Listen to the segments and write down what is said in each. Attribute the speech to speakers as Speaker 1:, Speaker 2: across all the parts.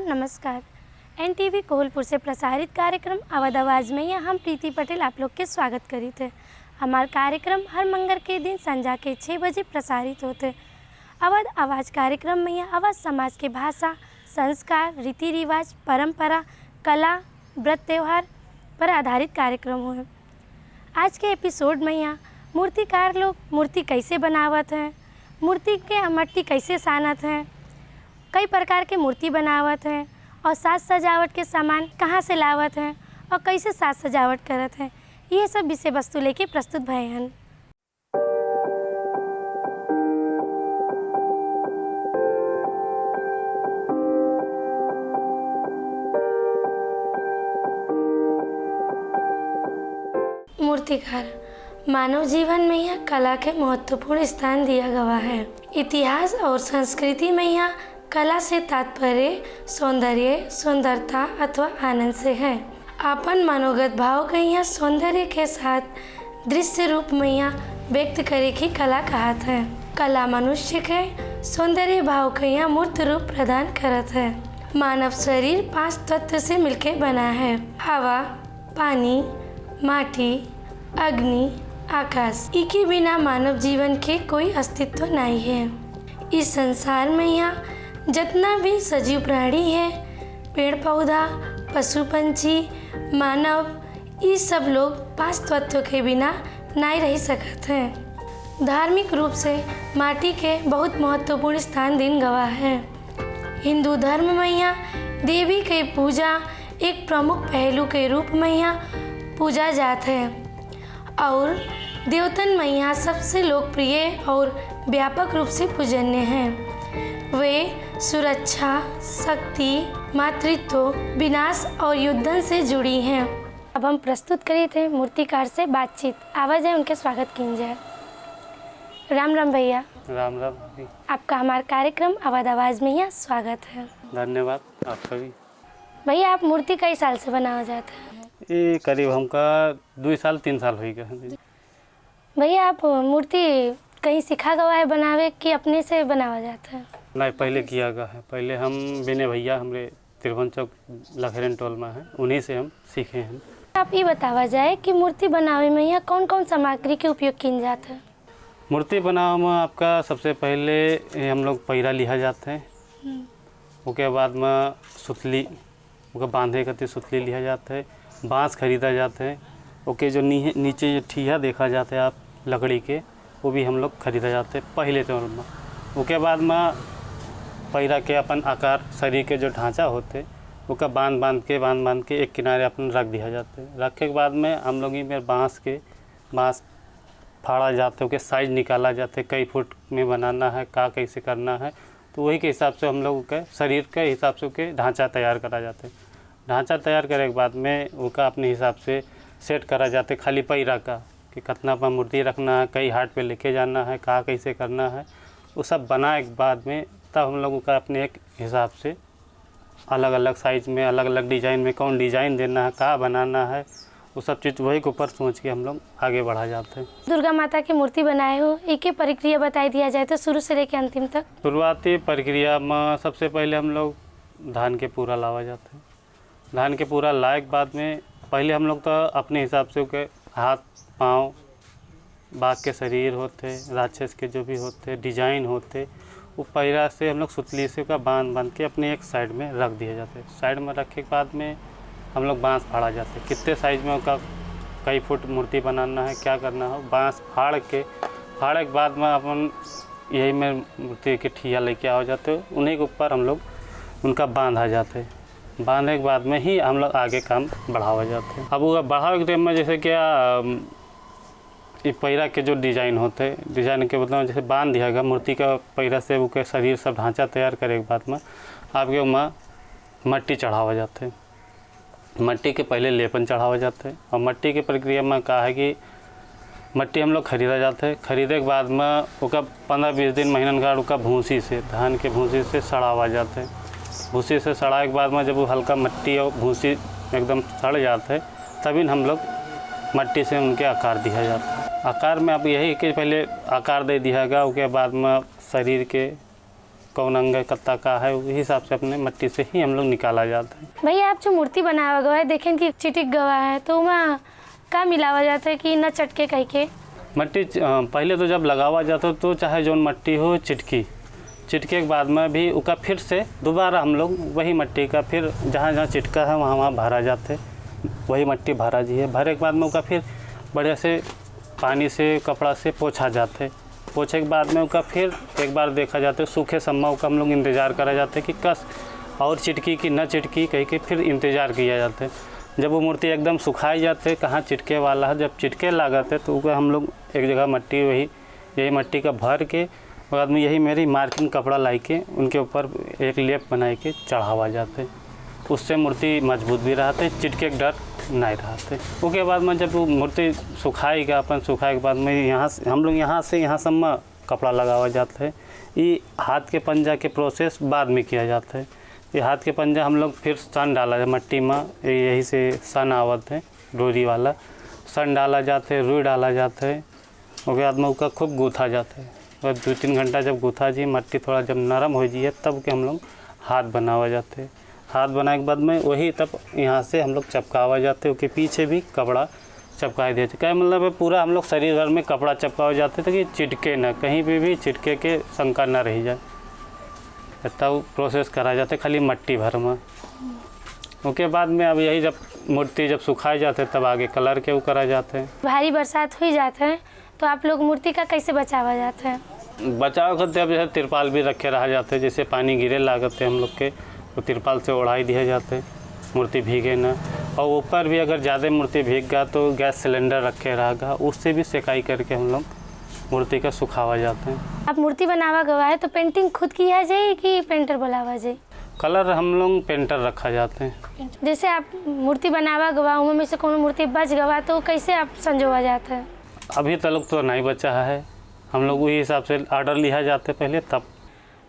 Speaker 1: नमस्कार। एनटीवी कोहलपुर से प्रसारित कार्यक्रम अवध आवाज़ में यहाँ हम प्रीति पटेल आप लोग के स्वागत करी थे। हमारा कार्यक्रम हर मंगल के दिन संध्या के 6 बजे प्रसारित होते। अवध आवाज़ कार्यक्रम में यहाँ अवध समाज के भाषा, संस्कार, रीति रिवाज, परंपरा, कला, व्रत त्यौहार पर आधारित कार्यक्रम हुए। आज के एपिसोड में यहाँ मूर्तिकार लोग मूर्ति कैसे बनावत हैं, मूर्ति के मट्टी कैसे सानत हैं, कई प्रकार के मूर्ति बनावत हैं और साज सजावट के सामान कहाँ से लावत हैं और कैसे साज सजावट करत हैं, ये सब विषय वस्तु लेके प्रस्तुत भए हैं। मूर्तिकार मानव जीवन में यह कला के महत्वपूर्ण स्थान दिया गया है। इतिहास और संस्कृति में यह कला से तात्पर्य सौंदर्य, सुंदरता अथवा आनंद से है। अपन मनोगत भाव के यहाँ सौंदर्य के साथ दृश्य रूप में यहाँ व्यक्त करे की कला कहत है। कला मनुष्य के सौंदर्य भाव के यहाँ मूर्त रूप प्रदान करत है। मानव शरीर 5 तत्व से मिलकर बना है: हवा, पानी, माटी, अग्नि, आकाश। इनके बिना मानव जीवन के कोई अस्तित्व नहीं है। इस संसार में यहाँ जितना भी सजीव प्राणी है, पेड़ पौधा, पशु पंछी, मानव, ये सब लोग 5 तत्वों के बिना नहीं रह सकते हैं। धार्मिक रूप से माटी के बहुत महत्वपूर्ण स्थान दिन गवा है। हिंदू धर्म में यहाँ देवी के पूजा एक प्रमुख पहलू के रूप में यहाँ पूजा जाता है और देवतन में यहाँ सबसे लोकप्रिय और व्यापक रूप से पूजनीय हैं। वे सुरक्षा, शक्ति, मातृत्व, विनाश और युद्धन से जुड़ी हैं। अब हम प्रस्तुत करी थे मूर्तिकार से बातचीत। आवाज़ है उनके स्वागत कीजिए। राम राम भैया।
Speaker 2: राम राम।
Speaker 1: आपका हमारे कार्यक्रम अवध आवाज़ में यहाँ स्वागत है।
Speaker 2: धन्यवाद आपका भी।
Speaker 1: भैया आप मूर्ति कई साल से बनावा जाता है?
Speaker 2: ये करीब हमका 2 साल 3 साल हो गया।
Speaker 1: भैया आप मूर्ति कहीं सिखा गवा है बनावे कि अपने से बनावा जाता है?
Speaker 2: नहीं, पहले किया गया है। पहले हम बिने भैया हमारे तिरभन चौक लखरेन टोल में है, उन्हीं से हम सीखे हैं।
Speaker 1: आप ये बतावा जाए कि मूर्ति बनावे में यहाँ कौन कौन सामग्री के उपयोग किया जाता है?
Speaker 2: मूर्ति बनावे में आपका सबसे पहले हम लोग पैरा लिया जाते हैं। उसके बाद में सुतली, उसका बांधे करते सुतली लिया जाता है। बांस खरीदा जाते हैं। ओके, जो नीचे जो ठिया देखा जाता है आप लकड़ी के, वो भी हम लोग खरीदा जाते हैं पहले तो में। उसके बाद में पैरा के अपन आकार शरीर के जो ढांचा होते उसका बांध के एक किनारे अपन रख दिया जाते हैं। रखने के बाद में हम लोग में बांस फाड़ा जाते है, उसके साइज निकाला जाते है, कई फुट में बनाना है, कैसे करना है, तो वही के हिसाब से हम लोग के शरीर के हिसाब से उसके ढांचा तैयार करा जाते हैं। ढांचा तैयार करने के बाद में उसका अपने हिसाब से सेट करा जाते खाली पैरा का कि कितना पर मूर्ति रखना है, कई हाट पे लेके जाना है, कैसे करना है, वो सब बनाए के बाद में तब हम लोगों का अपने एक हिसाब से अलग अलग साइज़ में, अलग अलग डिज़ाइन में कौन डिज़ाइन देना है, कहाँ बनाना है, वो सब चीज़ वही के ऊपर सोच के हम लोग आगे बढ़ा जाते हैं।
Speaker 1: दुर्गा माता की मूर्ति बनाए हो, एक प्रक्रिया बताई दिया जाए तो शुरू से लेकर अंतिम तक।
Speaker 2: शुरुआती प्रक्रिया में सबसे पहले हम लोग धान के पूरा लावा जाते हैं। धान के पूरा लाए के बाद में पहले हम लोग तो अपने हिसाब से उसके हाथ पाँव, बाघ के शरीर होते, राक्षस के जो भी होते डिज़ाइन होते, वो पैरा से हम लोग सुतली से उसका बांध के अपने एक साइड में रख दिए जाते। साइड में रखने के बाद में हम लोग बांस फाड़ा जाते, कितने साइज में उसका कई फुट मूर्ति बनाना है, क्या करना है, बांस फाड़े के बाद में अपन यही में मूर्ति के ठिया लेके आ जाते, उन्हीं के ऊपर हम लोग उनका बांधा जाते। बांधने के बाद में ही हम लोग आगे काम बढ़ावा जाते हैं। अब वो बढ़ावे के टाइम में जैसे क्या ये पैरा के जो डिज़ाइन होते, डिज़ाइन के मतलब जैसे बांध दिया गया मूर्ति का पैरा से, वो के शरीर सब ढांचा तैयार करे के बाद में आपके वहाँ मट्टी चढ़ावा जाते हैं। मट्टी के पहले लेपन चढ़ावा जाते हैं और मट्टी की प्रक्रिया में कहा है कि मट्टी हम लोग खरीदा जाते हैं। खरीदे के बाद में उसका 15-20 दिन महीना का उसका भूसी से, धान के भूसी से सड़ावा जाते हैं। भूसी से सड़ाए के बाद में जब वो हल्का मट्टी और भूसी एकदम सड़ जाते हैं, तभी हम लोग मट्टी से उनके आकार दिया जाता है। आकार में अब यही कि पहले आकार दे दिया गया, उसके बाद में शरीर के कौन अंग कत्ता का है, उस हिसाब से अपने मट्टी से ही हम लोग निकाला जाता है।
Speaker 1: भैया आप जो मूर्ति बनावा गवा है देखें कि चिटिक गवा है, तो वहाँ का मिलावा जाता है कि न चटके कह के?
Speaker 2: मट्टी पहले तो जब लगावा जाता तो चाहे जौन मट्टी हो चिटके के बाद में भी उसका फिर से दोबारा हम लोग वही मट्टी का फिर जहाँ जहाँ चिटका है वहाँ भरा जाते, वही मट्टी भरा जी है। भरे के बाद में उसका फिर बढ़िया से पानी से कपड़ा से पोछा जाते, पोछे के बाद में उसका फिर एक बार देखा जाता है सूखे सम्मा का हम लोग इंतज़ार करा जाते कि कस और चिटकी कि न चिटकी कह के फिर इंतज़ार किया जाता है। जब वो मूर्ति एकदम सुखाई जाते कहाँ चिटके वाला है, जब चिटके लागते तो उसका हम लोग एक जगह मट्टी यही मट्टी का भर के बाद में यही मेरी मार्किंग कपड़ा लाई के उनके ऊपर एक लेप बनाए के चढ़ावा जाते, उससे मूर्ति मजबूत भी रहते, चिटके का डर नहीं रहते। उसके बाद में जब वो मूर्ति सुखाएगा अपन सुखाए के बाद में यहाँ से हम लोग यहाँ से यहाँ सम्मा कपड़ा लगावा जाता है। ये हाथ के पंजा के प्रोसेस बाद में किया जाता है। ये हाथ के पंजा हम लोग फिर सन डाला जाए मट्टी में, यही से सन आवत है डोरी वाला सन डाला जाता है, रुई डाला जाता है। उसके बाद में उसका खूब गूथा जाता है और 2-3 घंटा जब गूथा जी मट्टी थोड़ा जब नरम हो जाइए तब के हम लोग हाथ बनावा जाते हैं। हाथ बनाए के बाद में वही तब यहाँ से हम लोग चपकावा जाते, उसके पीछे भी कपड़ा चपका देते। क्या मतलब है पूरा हम लोग शरीर भर में कपड़ा चपकावा जाते ताकि चिटके ना, कहीं भी चिटके के शंका ना रह जाए, तब प्रोसेस करा जाते खाली मट्टी भर में। उसके बाद में अब यही जब मूर्ति जब सुखाए जाते तब आगे कलर के वो करा जाते हैं।
Speaker 1: भारी बरसात हुई जाते हैं तो आप लोग मूर्ति का कैसे बचावा जाते हैं?
Speaker 2: बचाव करते अब जैसे तिरपाल भी रखे रहा जाते, जैसे पानी गिरे लागते हम लोग के तो तिरपाल से ओढ़ाई दिए जाते मूर्ति भीगे ना। और ऊपर भी अगर ज़्यादा मूर्ति भीग गया तो गैस सिलेंडर रखे रहेगा, उससे भी सेकाई करके हम लोग मूर्ति का सुखावा जाते हैं।
Speaker 1: आप मूर्ति बनावा गवा है तो पेंटिंग खुद किया जाए कि पेंटर बुलावा जाए?
Speaker 2: कलर हम लोग पेंटर रखा जाते हैं।
Speaker 1: जैसे आप मूर्ति बनावा गवा उनमें से कोनो मूर्ति बच गवा तो कैसे आप संजोवा जाता है?
Speaker 2: अभी तक तो नहीं बचा है, हम लोग वही हिसाब से ऑर्डर लिया जाते पहले तब।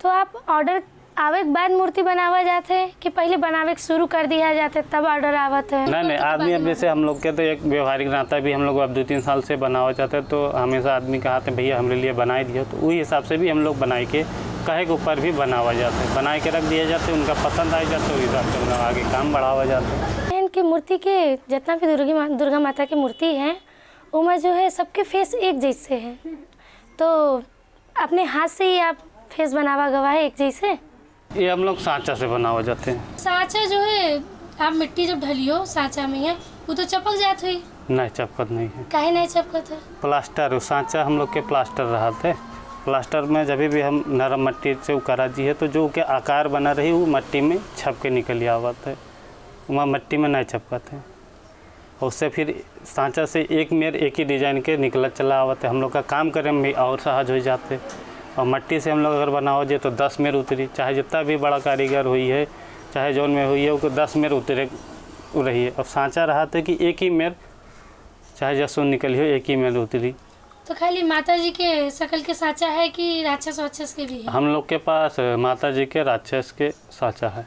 Speaker 1: तो आप ऑर्डर आवे के बाद मूर्ति बनावा जाते हैं कि पहले बनावे के शुरू कर दिया जाते तब ऑर्डर आवत है?
Speaker 2: नहीं आदमी अब जैसे हम लोग के तो एक व्यवहारिक नाता भी हम लोग अब 2-3 साल से बनावा चाहते हैं तो हमेशा आदमी कहते हैं भैया हमारे लिए बनाए दिए, तो वही हिसाब से भी हम लोग बनाए के कहे के ऊपर भी बनावा जाते हैं, बनाए के रख दिए जाते हैं, उनका पसंद आ जाता है उस हिसाब से हम लोग आगे काम बढ़ावा जाते हैं।
Speaker 1: इनकी मूर्ति के जितना भी दुर्गा माता की मूर्ति है उनमें जो है सबके फेस एक जैसे हैं, तो अपने हाथ से ही आप फेस बनावा गवा है एक जैसे?
Speaker 2: ये हम लोग सांचा से बनावा जाते हैं।
Speaker 1: सांचा जो है आप मिट्टी जब ढलियो सांचा में है वो तो चपक जात हुई?
Speaker 2: नहीं चपकत नहीं है।
Speaker 1: काहे नहीं चपकत है?
Speaker 2: प्लास्टर सांचा हम लोग के प्लास्टर रहते, प्लास्टर में जब भी हम नरम मिट्टी से उकरा जी है तो जो के आकार बना रही वो मिट्टी में छप के निकल आवत है, वहाँ मिट्टी में नहीं छपकत है। और उससे फिर सांचा से एक मेर एक ही डिजाइन के निकला चला आवत है, हम लोग का काम करे में भी और सहज हो जाते। और मिट्टी से हम लोग अगर बनाओ जे तो 10 मेर उतरी, चाहे जितना भी बड़ा कारीगर हुई है चाहे जौन में हुई है उसको 10 मेर उतरे रही है। और सांचा रहा था कि एक ही मेर चाहे जसों निकली हो एक ही मेर उतरी।
Speaker 1: तो खाली माता जी के शकल के सांचा है कि राक्षस वाक्षस के भी है?
Speaker 2: हम लोग के पास माता जी के राक्षस के सांचा है।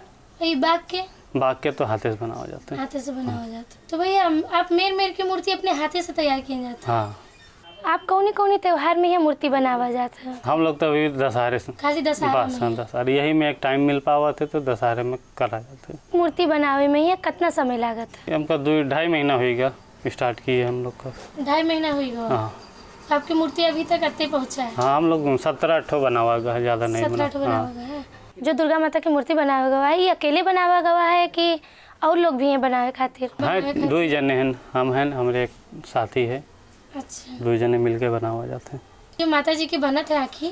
Speaker 2: बाघ के तो हाथे से बनावा जाते हैं।
Speaker 1: हाथे से बनावा जाता है। तो भैया आप मेर की मूर्ति अपने हाथे से तैयार किए जाते हैं?
Speaker 2: हाँ।
Speaker 1: आप कौन त्योहार में यह मूर्ति बनावा जाता है?
Speaker 2: हम लोग तो अभी दशहरे से
Speaker 1: खाली
Speaker 2: दशहरे यही में एक टाइम मिल पावा थे तो दशहरे में करा जाते।
Speaker 1: मूर्ति बनावे में यह कितना समय लागत है?
Speaker 2: हमका 2-2.5 महीना होगा स्टार्ट किए हम लोग का।
Speaker 1: 2.5 महीना हुई?
Speaker 2: हाँ।
Speaker 1: आपकी मूर्ति अभी तक अत्ते पहुँचा है?
Speaker 2: हाँ हम लोग 17-18 बनावा गया, ज़्यादा नहीं
Speaker 1: 17-18 बनावा गया है। जो दुर्गा माता की मूर्ति बनावा गवा है ये अकेले बनावा गवा है कि और लोग भी हैं बनावे खातिर?
Speaker 2: हाँ 2 जने हैं, हम हैं हमारे एक साथी है।
Speaker 1: अच्छा।
Speaker 2: 2 जने मिल के बनावा जाते हैं।
Speaker 1: जो माता जी के बना थे आँखी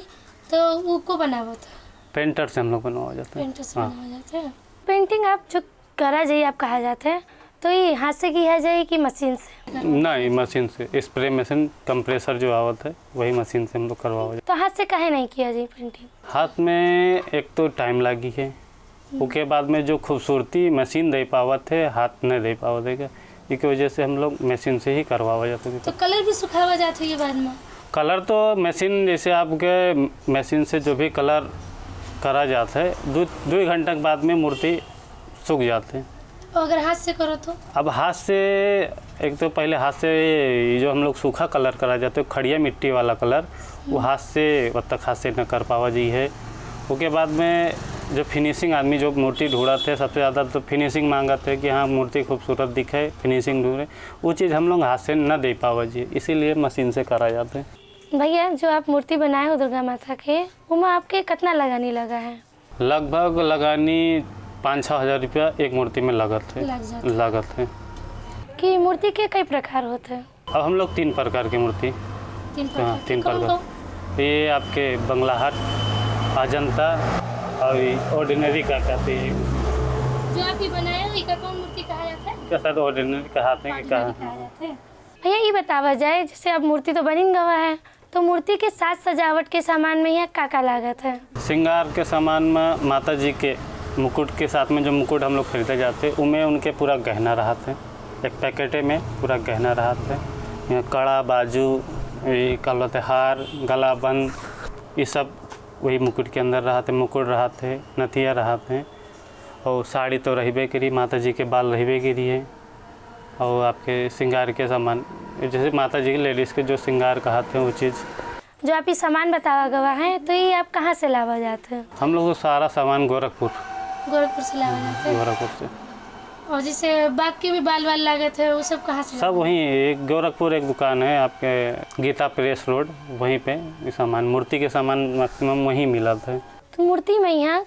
Speaker 1: तो वो को बनावा था?
Speaker 2: पेंटर से हम लोग बनवा जाते हैं।
Speaker 1: पेंटर से बनावा जाते हैं। पेंटिंग आप जो करा जाइए आप कहा जाते हैं तो ये हाथ से किया जाए कि मशीन से?
Speaker 2: नहीं मशीन से, स्प्रे मशीन कंप्रेसर जो आवत है वही मशीन से हम लोग करवाओ जाते।
Speaker 1: तो हाथ से काहे नहीं किया जाए पेंटिंग?
Speaker 2: हाथ में एक तो टाइम लगी है, उसके बाद में जो खूबसूरती मशीन दे पावत है हाथ नहीं दे पावा देगा, इसकी वजह से हम लोग मशीन से ही करवावा जाते हैं।
Speaker 1: तो कलर भी सुखावा जाते है बाद में?
Speaker 2: कलर तो मशीन जैसे आपके मशीन से जो भी कलर करा जाता है 2 घंटे के बाद में मूर्ति सूख जाते हैं।
Speaker 1: और अगर हाथ से करो तो? अब
Speaker 2: हाथ से एक तो पहले हाथ से जो हम लोग सूखा कलर करा जाते है खड़िया मिट्टी वाला कलर वो हाथ से अब तक हाथ से न कर पावा जी है। उसके बाद में जो फिनिशिंग आदमी जो मूर्ति ढूंढा थे सबसे ज़्यादा तो फिनिशिंग मांगा थे कि हाँ मूर्ति खूबसूरत दिखे, फिनिशिंग ढूंढे। वो चीज़ हम लोग हाथ से न दे पावा जी, इसीलिए मशीन से करा जाते हैं।
Speaker 1: भैया जो आप मूर्ति बनाए हो दुर्गा माता के, उसमें आपके कितना लगानी लगा है?
Speaker 2: लगभग लगानी 5-6 हज़ार रुपया एक मूर्ति में लागत है।
Speaker 1: कि मूर्ति के कई प्रकार होते हैं?
Speaker 2: अब हम लोग 3 प्रकार की मूर्ति, 3 प्रकार। ये आपके बंगलाहाट, अजंता और ऑर्डिनरी का कहते हैं।
Speaker 1: जो आप ये बनाए हो इसका कौन मूर्ति कहा जाता है?
Speaker 2: क्या शायद ऑर्डिनरी कहते हैं कि कहा।
Speaker 1: भैया ये बतावा जाए, जैसे अब मूर्ति तो बनी गवा है, तो मूर्ति के साथ सजावट के सामान में यहाँ का लागत है?
Speaker 2: श्रृंगार के सामान में माता जी के मुकुट के साथ में जो मुकुट हम लोग खरीदे जाते हैं उनमें उनके पूरा गहना रहते हैं, एक पैकेटे में पूरा गहना रहते हैं। यहाँ कड़ा, बाजू, कहते हार, गला बंद, ये सब वही मुकुट के अंदर रहते, मुकुट रहते, नथिया रहते हैं। और साड़ी तो रहबे करी, माता जी के बाल रहबे करी है। और आपके श्रृंगार के सामान जैसे माता जी के लेडीज़ के जो श्रृंगार कहते हैं वो चीज़।
Speaker 1: जो आप ये सामान बतावा गवा है, तो ये आप कहाँ से लावा जाते हैं?
Speaker 2: हम लोग सारा सामान गोरखपुर
Speaker 1: से लावा जाते हैं।
Speaker 2: गोरखपुर से।
Speaker 1: और जैसे बाग के भी बाल लागत है, वो सब कहाँ से?
Speaker 2: सब वहीं, एक गोरखपुर एक दुकान है आपके गीता प्रेस रोड, वहीं पे ये सामान, मूर्ति के सामान मैक्सिमम वहीं मिला था।
Speaker 1: तो मूर्ति में यहाँ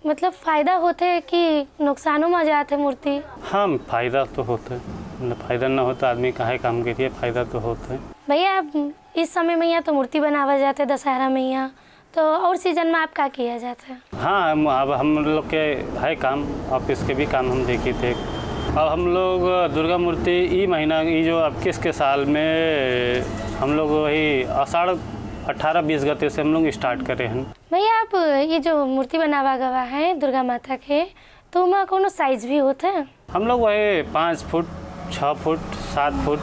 Speaker 1: मतलब फ़ायदा होते है कि नुकसानों में जाते मूर्ति?
Speaker 2: हाँ, फ़ायदा तो होता है, मतलब फ़ायदा ना होता आदमी काहे काम करिए, फ़ायदा तो होता है।
Speaker 1: भैया अब इस समय में यहाँ तो मूर्ति बनावा जाते है दशहरा में यहाँ, तो और सीजन में आप क्या किया जाता है?
Speaker 2: हाँ, अब हम लोग के है काम, ऑफिस के भी काम हम देखे थे। अब हम लोग दुर्गा मूर्ति ये महीना, ये जो 21 के साल में हम लोग वही आषाढ़ 18-20 गते से हम लोग स्टार्ट करे हैं।
Speaker 1: भैया आप ये जो मूर्ति बनावा गवा है दुर्गा माता के, तो उनमें कोनो साइज भी होता है? हम
Speaker 2: लोग वही 5 फुट, 6 फुट, 7 फुट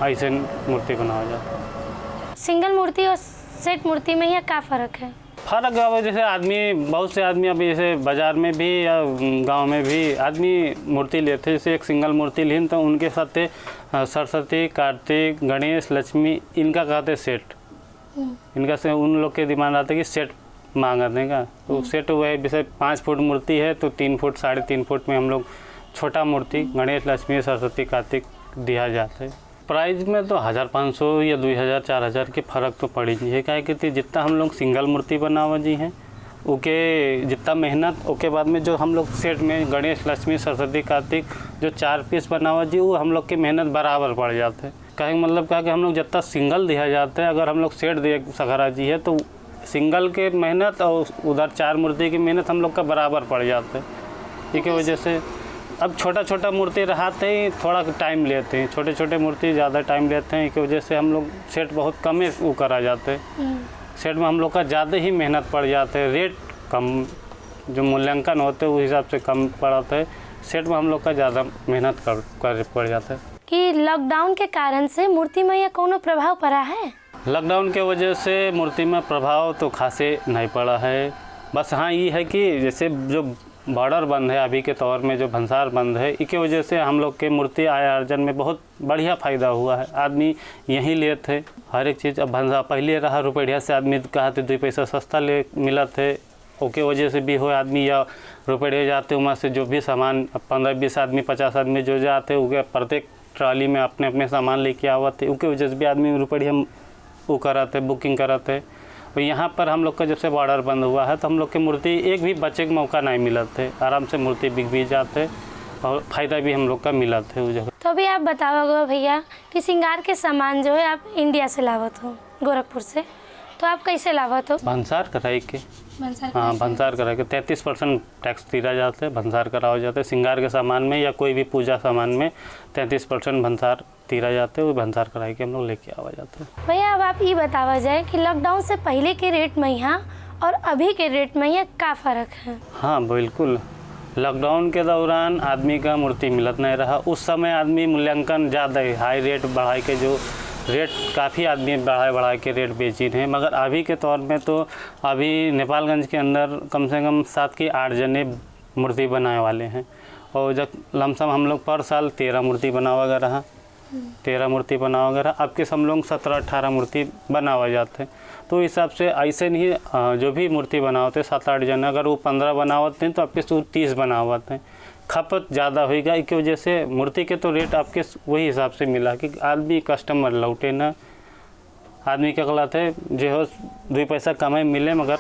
Speaker 2: ऐसे मूर्ति बनावा जाता है।
Speaker 1: सिंगल मूर्ति और सेट मूर्ति में यहाँ क्या फ़र्क है?
Speaker 2: फ़र्क है जैसे आदमी, बहुत से आदमी अभी जैसे बाज़ार में भी या गांव में भी आदमी मूर्ति लेते, जैसे एक सिंगल मूर्ति लें तो उनके साथ सरस्वती, कार्तिक, गणेश, लक्ष्मी, इनका कहते सेट। इनका से उन लोग के दिमाग आता है कि सेट मांगा देगा, तो सेट वह जैसे 5 फुट मूर्ति है तो 3 फुट, 3.5 फुट में हम लोग छोटा मूर्ति गणेश, लक्ष्मी, सरस्वती, कार्तिक दिया जाता है। प्राइस में तो 1500 या 2000, 4000 के फ़र्क तो पड़ी है, क्या कि जितना हम लोग सिंगल मूर्ति बनावा जी हैं ओके जितना मेहनत, ओके बाद में जो हम लोग सेट में गणेश, लक्ष्मी, सरस्वती, कार्तिक जो 4 पीस बनावा जी, वो हम लोग की मेहनत बराबर पड़ जाते हैं। कहे मतलब क्या कि हम लोग जितना सिंगल दिया जाता है, अगर हम लोग सेट दे सखरा जी है तो सिंगल के मेहनत और उधर 4 मूर्ति की मेहनत हम लोग का बराबर पड़ जाता है। इसी की वजह से अब छोटा छोटा मूर्ति रहते ही थोड़ा टाइम लेते हैं, छोटे छोटे मूर्ति ज़्यादा टाइम लेते हैं, इसी वजह से हम लोग सेट बहुत कम वो करा जाते हैं। सेट में हम लोग का ज़्यादा ही मेहनत पड़ जाते है, रेट कम जो मूल्यांकन होते हैं उस हिसाब से कम पड़ता है। सेट में हम लोग का ज़्यादा मेहनत कर पड़ जाता है।
Speaker 1: कि लॉकडाउन के कारण से मूर्ति में यह कोनो प्रभाव पड़ा है?
Speaker 2: लॉकडाउन के वजह से मूर्ति में प्रभाव तो खासे नहीं पड़ा है। बस हाँ ये है कि जैसे जो बॉर्डर बंद है अभी के तौर में, जो भंसार बंद है, इसके वजह से हम लोग के मूर्ति आय अर्जन में बहुत बढ़िया फ़ायदा हुआ है। आदमी यहीं ले थे हर एक चीज़। अब भंसार पहले रहा रुपया से आदमी कहते 2 पैसा सस्ता ले मिला थे, ओके वजह से भी हो आदमी या रुपये जाते वहाँ से जो भी सामान 15-20 आदमी 50 आदमी जो जाते उनके प्रत्येक ट्रॉली में अपने अपने सामान लेके आवते, उसके वजह से भी आदमी रुपये वो कराते, बुकिंग कराते। और यहाँ पर हम लोग का जब से बॉर्डर बंद हुआ है तो हम लोग के मूर्ति एक भी बचे का मौका नहीं मिला थे, आराम से मूर्ति बिक भी जाते और फ़ायदा भी हम लोग का मिला थे उस जगह।
Speaker 1: तो अभी आप बताओगे भैया कि श्रृंगार के सामान जो है आप इंडिया से लावत हो, गोरखपुर से, तो आप कैसे लावत हो?
Speaker 2: भंसार कराई के। हाँ, भंसार करा के 33% टैक्स दिया जाता है, भंसार कराया जाता है। श्रृंगार के सामान में या कोई भी पूजा सामान में 33% भंसार दिया जाते हैं, वो भंसार कराई के हम लोग लेके आवा जाते हैं।
Speaker 1: भैया अब आप ये बतावा जाए कि लॉकडाउन से पहले के रेट में यहाँ और अभी के रेट में यहाँ क्या फ़र्क है?
Speaker 2: हाँ बिल्कुल, लॉकडाउन के दौरान आदमी का मूर्ति मिलत नहीं रहा। उस समय आदमी मूल्यांकन ज़्यादा हाई रेट बढ़ा के, जो रेट काफ़ी आदमी बढ़ा के रेट बेची हैं। मगर अभी के तौर में तो अभी नेपालगंज के अंदर कम से कम 7 की 8 जने मूर्ति बनाने वाले हैं, और जब लमसम हम लोग पर साल 13 मूर्ति बनावा रहा 13 मूर्ति बनावा वगैरह, अब के हम लोग 17-18 मूर्ति बनावा जाते हैं। तो हिसाब से ऐसे नहीं जो भी मूर्ति बनाते 7-8 जन, अगर वो 15 बनावते हैं तो आपके 30 बनावते हैं। खपत ज़्यादा होगा की वजह से मूर्ति के तो रेट आपके वही हिसाब से मिला कि आदमी कस्टमर लौटे ना, आदमी क्या कहलाते हैं जो हो 2 पैसा कमाई मिले मगर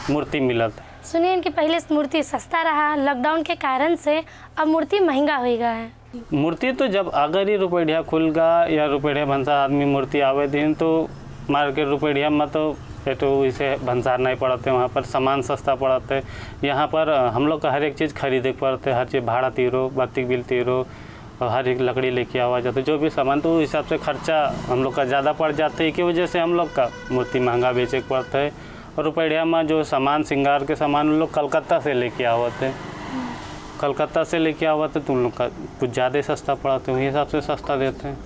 Speaker 2: मूर्ति मिलत।
Speaker 1: सुनिए इनकी पहले मूर्ति सस्ता रहा, लॉकडाउन के कारण से अब मूर्ति महंगा हो गया है।
Speaker 2: मूर्ति तो जब अगर ही रुपया खुल गा या रुपया भंसार आदमी मूर्ति आवे दिन तो मार्केट रुपया में तो इसे भंसार नहीं पड़ते, वहाँ पर सामान सस्ता पड़ते। यहाँ पर हम लोग का हर एक चीज़ खरीदे पड़ते, हर चीज़ भाड़ा तीरो, बत्ती बिल तीरो, और हर एक लकड़ी लेके आवा जाते, जो भी सामान तो उस हिसाब से खर्चा हम लोग का ज़्यादा पड़ जाता है, की वजह से हम लोग का मूर्ति महंगा बेचे पड़ता है। और रुपया में जो सामान श्रृंगार के सामान उन लोग कलकत्ता से लेके आवते, कलकत्ता से लेके आवते तो उन लोग का कुछ ज़्यादा सस्ता पड़ाते, वही हिसाब से सस्ता देते हैं।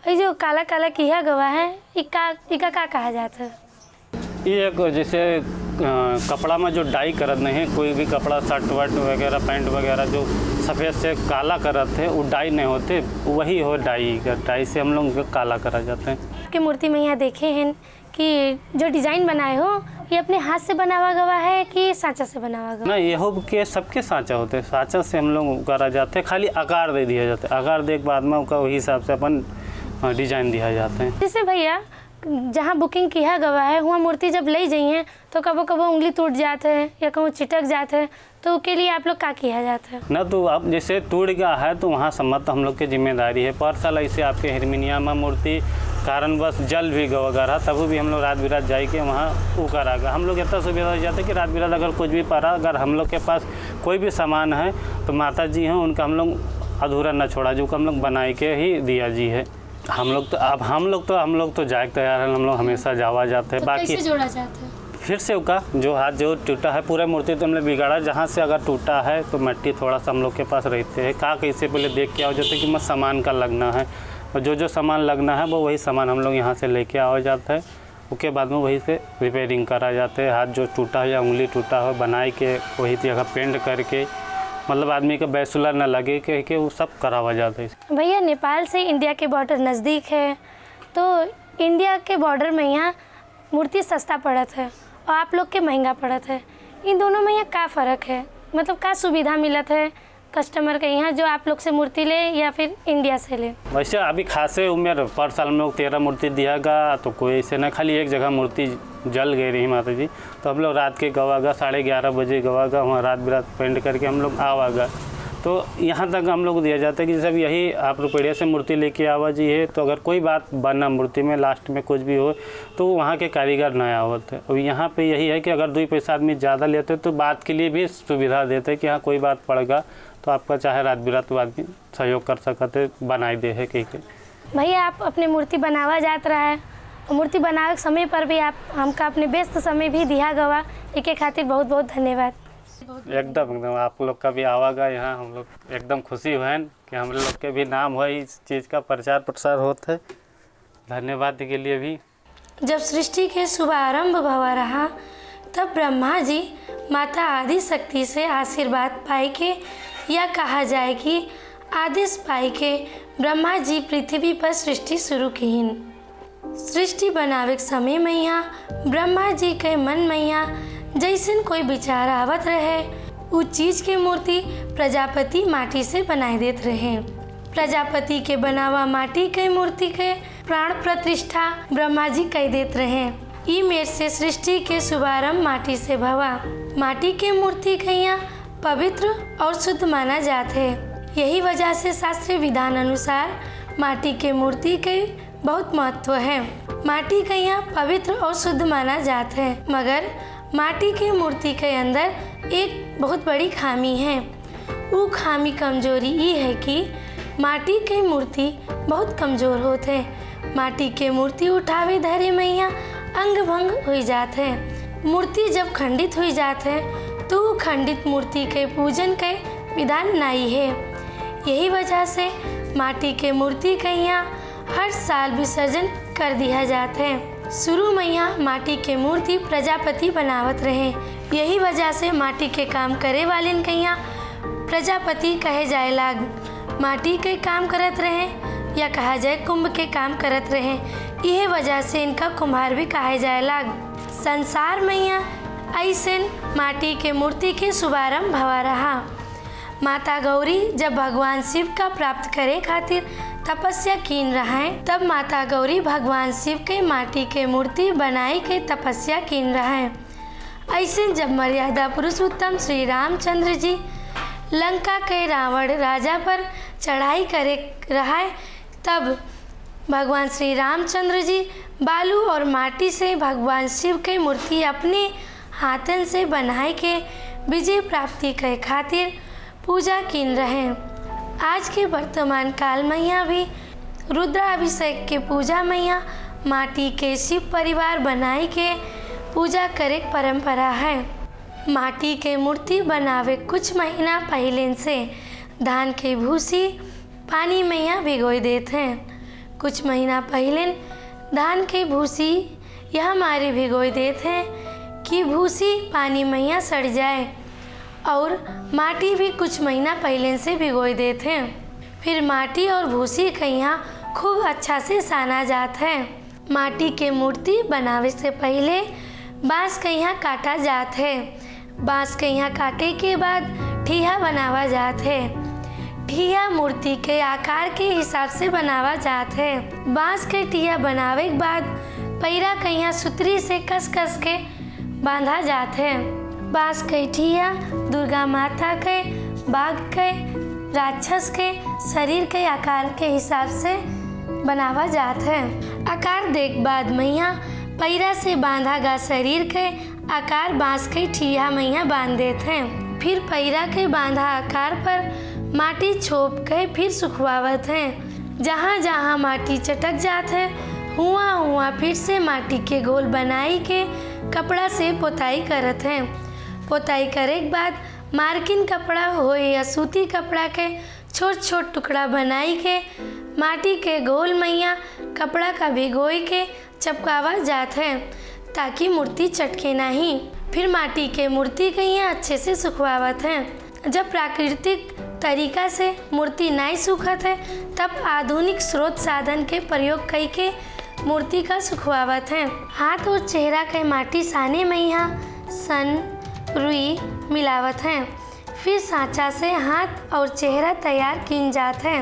Speaker 1: ये जो काला काला किया गवा है इका का कहा जाता है?
Speaker 2: ये एक जैसे कपड़ा में जो डाई करत नहीं है, कोई भी कपड़ा शर्ट वर्ट वगैरह पैंट वगैरह जो सफ़ेद से काला करत है वो डाई नहीं होते, वही हो डाई से हम लोग काला करा जाते हैं।
Speaker 1: आपकी मूर्ति में यहाँ देखे हैं कि जो डिज़ाइन बनाए हो ये अपने हाथ से बनावा गवा है कि सांचा से बनावा गवा?
Speaker 2: नहीं, ये हो के सबके सांचा होते हैं, सांचा से हम लोग करा जाते हैं, खाली आकार दे दिया जाता है, आकार दे के बाद में उसका वही हिसाब से अपन डिजाइन दिया जाते हैं।
Speaker 1: जैसे भैया जहाँ बुकिंग किया गवा है वहाँ मूर्ति जब ले जाइए तो कबो कबो उंगली टूट जाते हैं या कहूँ चिटक जाते हैं, तो उसके लिए आप लोग क्या किया जाता है?
Speaker 2: ना तो अब जैसे टूट गया है तो वहाँ सम्मत हम लोग की जिम्मेदारी है। पर साल ऐसे आपके हिरमिनिया में मूर्ति कारणवश जल भी गवा रहा, तब भी हम लोग रात बिरात जाए के वहाँ वो करा। हम लोग इतना सुविधा हो जाता है कि रात बिरात अगर कुछ भी पड़ा, अगर हम लोग के पास कोई भी सामान है तो माता जी हैं उनका हम लोग अधूरा न छोड़ा, जो हम लोग बनाए के ही दिया जी है। हम लोग तो जाए तैयार हैं, हम लोग हमेशा जावा जाते हैं।
Speaker 1: तो
Speaker 2: बाकी
Speaker 1: कैसे जोड़ा जाता है?
Speaker 2: फिर से उसका जो हाथ जो टूटा है पूरा मूर्ति तो हमने बिगाड़ा, जहाँ से अगर टूटा है तो मिट्टी थोड़ा सा हम लोग के पास रहते हैं, कैसे पहले देख के आओ जाते कि मत सामान का लगना है, और जो सामान लगना है वो वही सामान हम लोग यहाँ से लेके आ जाता है। उसके बाद में वही से रिपेयरिंग करा जाते हैं। हाथ जो टूटा है या उंगली टूटा हो बनाए के वही जगह पेंट करके, मतलब आदमी का बैसुला न लगे कि वो सब करावा जाता है।
Speaker 1: भैया नेपाल से इंडिया के बॉर्डर नज़दीक है, तो इंडिया के बॉर्डर में यहाँ मूर्ति सस्ता पड़त है और आप लोग के महंगा पड़त है, इन दोनों में यहाँ क्या फ़र्क है? मतलब क्या सुविधा मिलत है कस्टमर के यहाँ जो आप लोग से मूर्ति ले या फिर इंडिया से ले?
Speaker 2: वैसे अभी खासे उम्र पर साल में 13 मूर्ति दिया गा, तो कोई ऐसे ना, खाली एक जगह मूर्ति जल गई रही माता जी, तो हम लोग रात के गवागा 11:30 बजे गवागा, वहाँ रात बिरात पेंट करके हम लोग आवागा। तो यहाँ तक हम लोग दिया जाता है कि जैसे यही आप रुपये से मूर्ति लेके आवा जी है, तो अगर कोई बात बना मूर्ति में लास्ट में कुछ भी हो तो वहाँ के कारीगर नया होते हैं। और यहाँ पे यही है कि अगर 2 पैसा आदमी ज़्यादा लेते तो बात के लिए भी सुविधा देते हैं कि हाँ कोई बात पड़ेगा तो आपका चाहे रात बिरात आदमी सहयोग कर सकते बनाई दे है कहीं के।
Speaker 1: भैया आप अपने मूर्ति बनावा जात रहा है, मूर्ति बनावे के समय पर भी आप हमका अपने व्यस्त समय भी दिया गवा, इसके खातिर बहुत बहुत धन्यवाद।
Speaker 2: एकदम आप लोग का भी आवागा यहाँ, हम लोग एकदम खुशी हुए कि हम लोग के भी नाम हो, इस चीज़ का प्रचार प्रसार होता है। धन्यवाद के लिए भी।
Speaker 1: जब सृष्टि के शुभारंभ भवा रहा तब ब्रह्मा जी माता आदि शक्ति से आशीर्वाद पाई के, या कहा जाए कि आदेश पाई के ब्रह्मा जी पृथ्वी पर सृष्टि शुरू कीन। सृष्टि बनावे के समय मैया ब्रह्मा जी के मन मैया जैसन कोई विचार आवत रहे, उस चीज के मूर्ति प्रजापति माटी से बनाए देते रहे। प्रजापति के बनावा माटी के मूर्ति के प्राण प्रतिष्ठा ब्रह्मा जी कह देते रहे। ई मेर से सृष्टि के शुभारंभ माटी से भवा। माटी के मूर्ति कहिया पवित्र और शुद्ध माना जाते है। यही वजह से शास्त्रीय विधान अनुसार माटी के मूर्ति के बहुत महत्व है। माटी कहिया पवित्र और शुद्ध माना जाता है, मगर माटी के मूर्ति के अंदर एक बहुत बड़ी खामी है। वो खामी कमजोरी ये है कि माटी के मूर्ति बहुत कमजोर होते हैं। माटी के मूर्ति उठावे धरे मैया अंग भंग हो जाते हैं। मूर्ति जब खंडित हो जाते हैं तो खंडित मूर्ति के पूजन के विधान नहीं है। यही वजह से माटी के मूर्ति के यहाँ हर साल विसर्जन कर दिया जाता है। शुरू में यहाँ माटी के मूर्ति प्रजापति बनावत रहे, यही वजह से माटी के काम करे वाले के यहाँ प्रजापति कहे जाए लाग। माटी के काम करत रहे या कहा जाए कुंभ के काम करत रहे। यह वजह से इनका कुम्हार भी कहे जाए लाग। संसार मैया ऐसन माटी के मूर्ति के शुभारंभ भवा रहा। माता गौरी जब भगवान शिव का प्राप्त करे खातिर तपस्या कीन रहे, तब माता गौरी भगवान शिव के माटी के मूर्ति बनाई के तपस्या कीन रहे। ऐसे जब मर्यादा पुरुषोत्तम श्री रामचंद्र जी लंका के रावण राजा पर चढ़ाई करे रहे, तब भगवान श्री रामचंद्र जी बालू और माटी से भगवान शिव के मूर्ति अपने हाथन से बनाए के विजय प्राप्ति के खातिर पूजा कीन रहे। आज के वर्तमान काल मैया भी रुद्राभिषेक के पूजा मैया माटी के शिव परिवार बनाई के पूजा करे परंपरा है। माटी के मूर्ति बनावे कुछ महीना पहले से धान के भूसी पानी मैया भिगोई देते हैं। कुछ महीना पहले धान के भूसी यह हमारे भिगोई देते हैं कि भूसी पानी मैया सड़ जाए, और माटी भी कुछ महीना पहले से भिगोई देते हैं। फिर माटी और भूसी के यहाँ खूब अच्छा से साना जाता है। माटी के मूर्ति बनावे से पहले बांस के यहाँ काटा जात है। बांस के यहाँ काटे के बाद ठिया बनावा जात है। ठिया मूर्ति के आकार के हिसाब से बनावा जात है। बांस के ठिया बनावे के बाद पैरा के यहाँ सुतरी से कस कस के बांधा जात है। बांस के ठिया दुर्गा माता के, बाघ के, राक्षस के शरीर के आकार के हिसाब से बनावा जात है। आकार देख बाद मैया पैरा से बांधा गा शरीर के आकार बांस के ठिया मैया बांध देते हैं। फिर पैरा के बांधा आकार पर माटी छोप के फिर सुखवावत हैं। जहाँ जहाँ माटी चटक जात है हुआ फिर से माटी के गोल बनाई के कपड़ा से पोताई करत हैं। पोताई करे के बाद मार्किन कपड़ा हो या सूती कपड़ा के छोट छोट टुकड़ा बनाई के माटी के गोल मैया कपड़ा का भिगोई के चपकावा जात है ताकि मूर्ति चटके नहीं। फिर माटी के मूर्ति के यहाँ अच्छे से सुखवावत हैं। जब प्राकृतिक तरीका से मूर्ति नहीं सूखत है तब आधुनिक स्रोत साधन के प्रयोग करके मूर्ति का सुखवावत हैं। हाथ और चेहरा के माटी साने मैया सन रुई मिलावत हैं। फिर सांचा से हाथ और चेहरा तैयार किन जात है।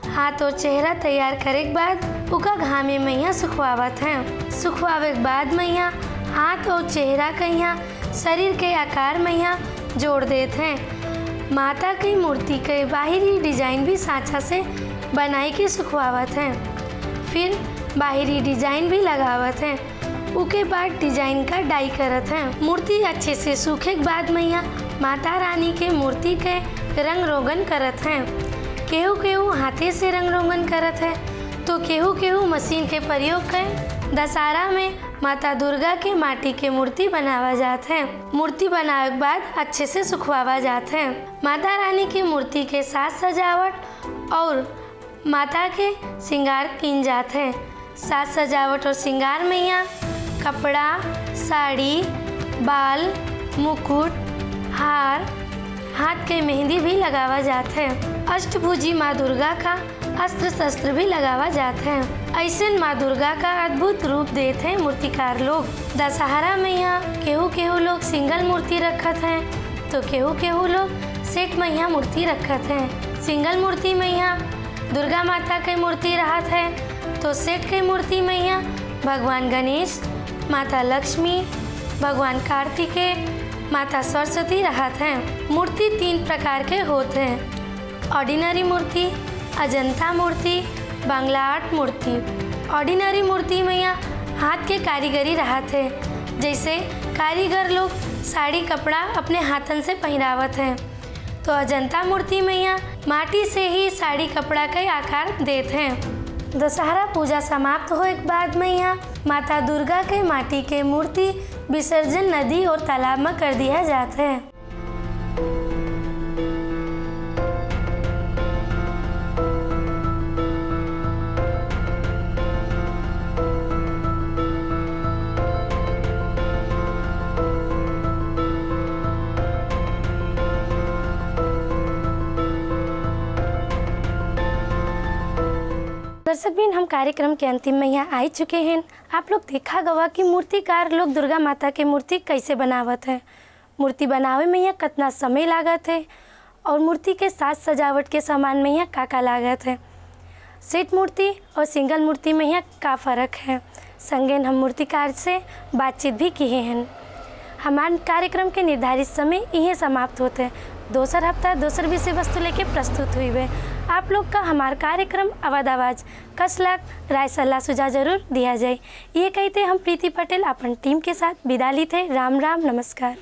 Speaker 1: हाथ और चेहरा तैयार करे के बाद उका घामे मैया सुखवावत हैं। सुखवावे के बाद मैया हाथ और चेहरा के यहाँ शरीर के आकार मैया जोड़ देते हैं। माता की मूर्ति के बाहरी डिजाइन भी सांचा से बनाई के सुखवावत हैं। फिर बाहरी डिजाइन भी लगावत हैं। उके बाद डिजाइन का डाई करत हैं। मूर्ति अच्छे से सूखे के बाद मैया माता रानी के मूर्ति के रंग रोगन करत हैं। केहू केहू हाथे से रंग रोगन करत है तो केहू केहू मशीन के प्रयोग कर। दशहरा में माता दुर्गा के माटी के मूर्ति बनावा जात है। मूर्ति बनावे के बाद अच्छे से सुखवावा जात है। माता रानी की मूर्ति के साथ सजावट और माता के श्रृंगार किन जात है। साज सजावट और श्रृंगार मैया कपड़ा, साड़ी, बाल, मुकुट, हार, हाथ के मेहंदी भी लगावा जात है। अष्टभुजी माँ दुर्गा का अस्त्र शस्त्र भी लगावा जात है। ऐसे माँ दुर्गा का अद्भुत रूप देते हैं मूर्तिकार लोग। दशहरा में यहाँ केहू लोग सिंगल मूर्ति रखत हैं तो केहू लोग सेट में यहाँ मूर्ति रखत हैं। सिंगल मूर्ति में यहाँ दुर्गा माता की मूर्ति रहत है तो सेट के मूर्ति में यहाँ भगवान गणेश, माता लक्ष्मी, भगवान कार्तिकेय, माता सरस्वती रहत हैं। मूर्ति 3 प्रकार के होते हैं। ऑर्डिनरी मूर्ति, अजंता मूर्ति, बांग्ला आर्ट मूर्ति। ऑर्डिनरी मूर्ति में यहाँ हाथ के कारीगरी रहत है। जैसे कारीगर लोग साड़ी कपड़ा अपने हाथन से पहनावत हैं तो अजंता मूर्ति में यहाँ माटी से ही साड़ी कपड़ा का आकार देते हैं। दशहरा पूजा समाप्त होने के बाद में यहाँ माता दुर्गा के माटी के मूर्ति विसर्जन नदी और तालाब में कर दिया जाता है। दर्शक बिन हम कार्यक्रम के अंतिम में यहाँ आ चुके हैं। आप लोग देखा गवा कि मूर्तिकार लोग दुर्गा माता के मूर्ति कैसे बनावत है, मूर्ति बनावे में यहाँ कितना समय लागत है और मूर्ति के साथ सजावट के सामान में यहाँ का लागत है। सेट मूर्ति और सिंगल मूर्ति में यहाँ का फ़र्क है। संगेन हम मूर्तिकार से बातचीत भी किए हैं। हमारे कार्यक्रम के निर्धारित समय यहीं समाप्त होते हैं। दोसर हफ्ता दोसर विषय वस्तु लेके प्रस्तुत हुई है। आप लोग का हमारा कार्यक्रम अवध आवाज़ कसलक राय सलाह सुझाव जरूर दिया जाए। ये कहते हम प्रीति पटेल अपन टीम के साथ विदा ली थे। राम राम, नमस्कार।